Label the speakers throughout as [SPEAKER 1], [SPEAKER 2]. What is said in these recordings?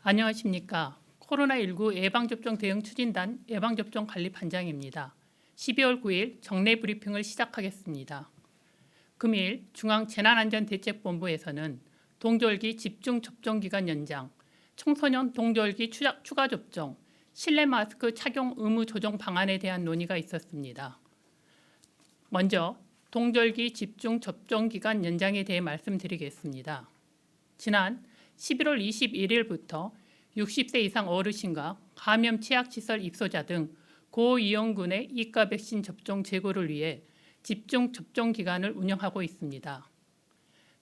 [SPEAKER 1] 안녕하십니까. 코로나19 예방접종 대응 추진단 예방접종 관리반장입니다. 12월 9일 정례 브리핑을 시작하겠습니다. 금일 중앙재난안전대책본부에서는 동절기 집중접종기간 연장, 청소년 동절기 추가 접종, 실내 마스크 착용 의무 조정 방안에 대한 논의가 있었습니다. 먼저 동절기 집중접종기간 연장에 대해 말씀드리겠습니다. 지난 11월 21일부터 60세 이상 어르신과 감염 취약시설 입소자 등 고위험군의 이가 백신 접종 제고를 위해 집중 접종 기간을 운영하고 있습니다.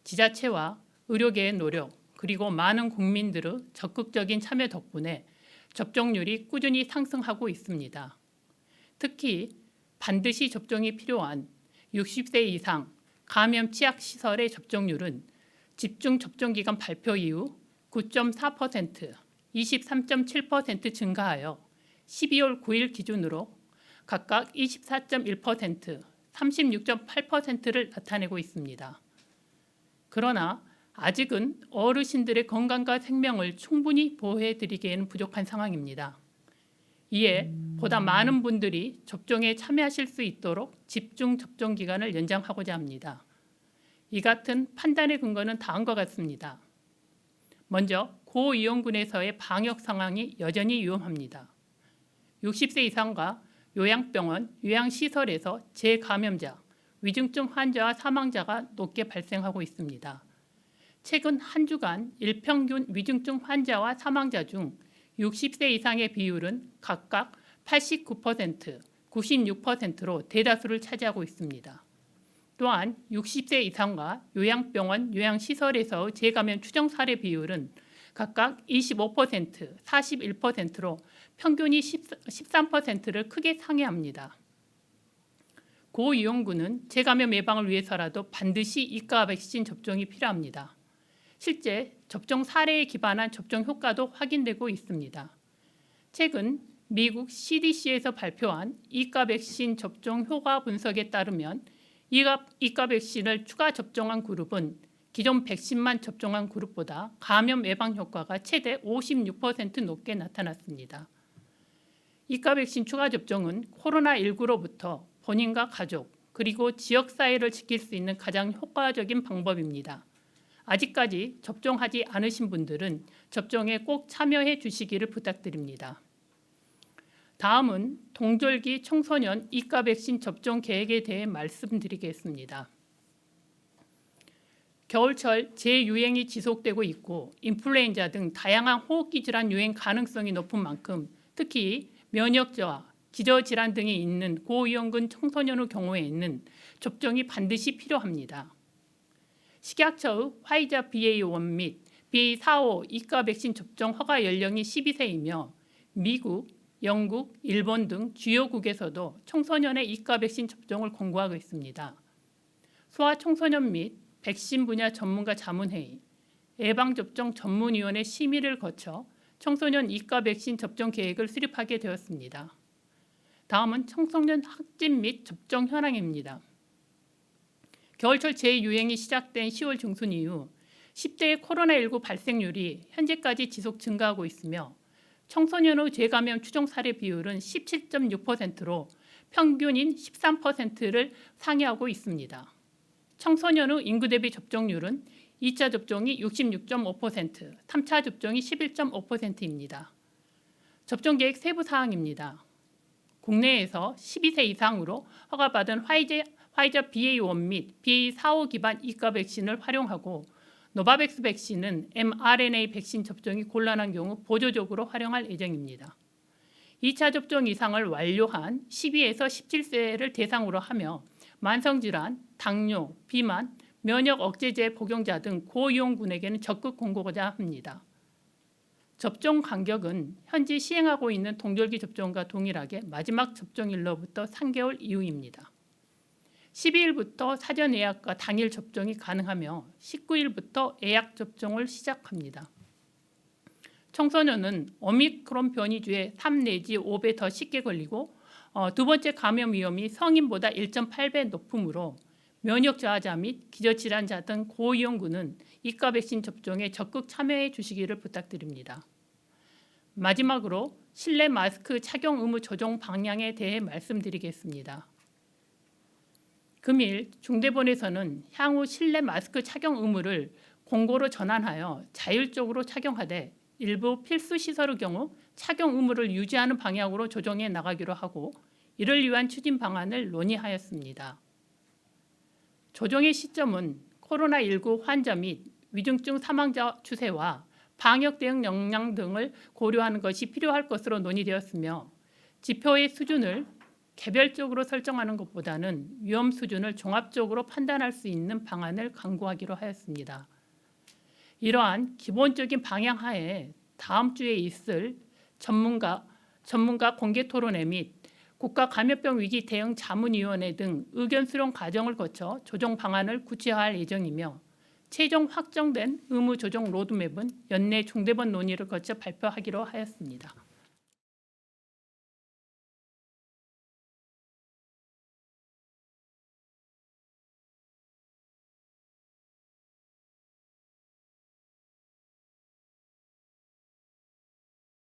[SPEAKER 1] 지자체와 의료계의 노력 그리고 많은 국민들의 적극적인 참여 덕분에 접종률이 꾸준히 상승하고 있습니다. 특히 반드시 접종이 필요한 60세 이상 감염 취약시설의 접종률은 집중 접종기간 발표 이후 9.4%, 23.7% 증가하여 12월 9일 기준으로 각각 24.1%, 36.8%를 나타내고 있습니다. 그러나 아직은 어르신들의 건강과 생명을 충분히 보호해드리기에는 부족한 상황입니다. 이에 보다 많은 분들이 접종에 참여하실 수 있도록 집중 접종 기간을 연장하고자 합니다. 이 같은 판단의 근거는 다음과 같습니다. 먼저 고위험군에서의 방역 상황이 여전히 위험합니다. 60세 이상과 요양병원, 요양시설에서 재감염자, 위중증 환자와 사망자가 높게 발생하고 있습니다. 최근 한 주간 일평균 위중증 환자와 사망자 중 60세 이상의 비율은 각각 89%, 96%로 대다수를 차지하고 있습니다. 또한 60세 이상과 요양병원, 요양시설에서 재감염 추정 사례 비율은 각각 25%, 41%로 평균이 13%를 크게 상회합니다. 고위험군은 재감염 예방을 위해서라도 반드시 이가 백신 접종이 필요합니다. 실제 접종 사례에 기반한 접종 효과도 확인되고 있습니다. 최근 미국 CDC에서 발표한 이가 백신 접종 효과 분석에 따르면 이가 백신을 추가 접종한 그룹은 기존 백신만 접종한 그룹보다 감염 예방 효과가 최대 56% 높게 나타났습니다. 이가 백신 추가 접종은 코로나19로부터 본인과 가족 그리고 지역사회를 지킬 수 있는 가장 효과적인 방법입니다. 아직까지 접종하지 않으신 분들은 접종에 꼭 참여해 주시기를 부탁드립니다. 다음은 동절기 청소년 이가 백신 접종 계획에 대해 말씀드리겠습니다. 겨울철 재유행이 지속되고 있고 인플루엔자 등 다양한 호흡기 질환 유행 가능성이 높은 만큼 특히 면역 저하, 기저질환 등이 있는 고위험군 청소년의 경우에는 접종이 반드시 필요합니다. 식약처의 화이자 BA.1 및 BA.4.5 이가 백신 접종 허가 연령이 12세이며 미국, 영국, 일본 등 주요국에서도 청소년의 이가 백신 접종을 권고하고 있습니다. 소아청소년 및 백신 분야 전문가 자문회의, 예방접종 전문위원회 심의를 거쳐 청소년 이가 백신 접종 계획을 수립하게 되었습니다. 다음은 청소년 확진 및 접종 현황입니다. 겨울철 재유행이 시작된 10월 중순 이후 10대의 코로나19 발생률이 현재까지 지속 증가하고 있으며 청소년의 재감염 추정 사례 비율은 17.6%로 평균인 13%를 상회하고 있습니다. 청소년의 인구 대비 접종률은 2차 접종이 66.5%, 3차 접종이 11.5%입니다. 접종 계획 세부 사항입니다. 국내에서 12세 이상으로 허가받은 화이자 BA.1 및 BA.4.5 기반 이가 백신을 활용하고 노바백스 백신은 mRNA 백신 접종이 곤란한 경우 보조적으로 활용할 예정입니다. 2차 접종 이상을 완료한 12에서 17세를 대상으로 하며 만성질환, 당뇨, 비만, 면역 억제제 복용자 등 고위험군에게는 적극 권고하고자 합니다. 접종 간격은 현재 시행하고 있는 동절기 접종과 동일하게 마지막 접종일로부터 3개월 이후입니다. 12일부터 사전 예약과 당일 접종이 가능하며 19일부터 예약 접종을 시작합니다. 청소년은 오미크론 변이주에 3 내지 5배 더 쉽게 걸리고 두 번째 감염 위험이 성인보다 1.8배 높으므로 면역 저하자 및 기저질환자 등 고위험군은 이가 백신 접종에 적극 참여해 주시기를 부탁드립니다. 마지막으로 실내 마스크 착용 의무 조정 방향에 대해 말씀드리겠습니다. 금일 중대본에서는 향후 실내 마스크 착용 의무를 공고로 전환하여 자율적으로 착용하되 일부 필수 시설의 경우 착용 의무를 유지하는 방향으로 조정해 나가기로 하고 이를 위한 추진 방안을 논의하였습니다. 조정의 시점은 코로나19 환자 및 위중증 사망자 추세와 방역 대응 역량 등을 고려하는 것이 필요할 것으로 논의되었으며 지표의 수준을 개별적으로 설정하는 것보다는 위험 수준을 종합적으로 판단할 수 있는 방안을 강구하기로 하였습니다. 이러한 기본적인 방향 하에 다음 주에 있을 전문가 공개 토론회 및 국가감염병 위기 대응 자문위원회 등 의견 수렴 과정을 거쳐 조정 방안을 구체화할 예정이며 최종 확정된 의무 조정 로드맵은 연내 중대본 논의를 거쳐 발표하기로 하였습니다.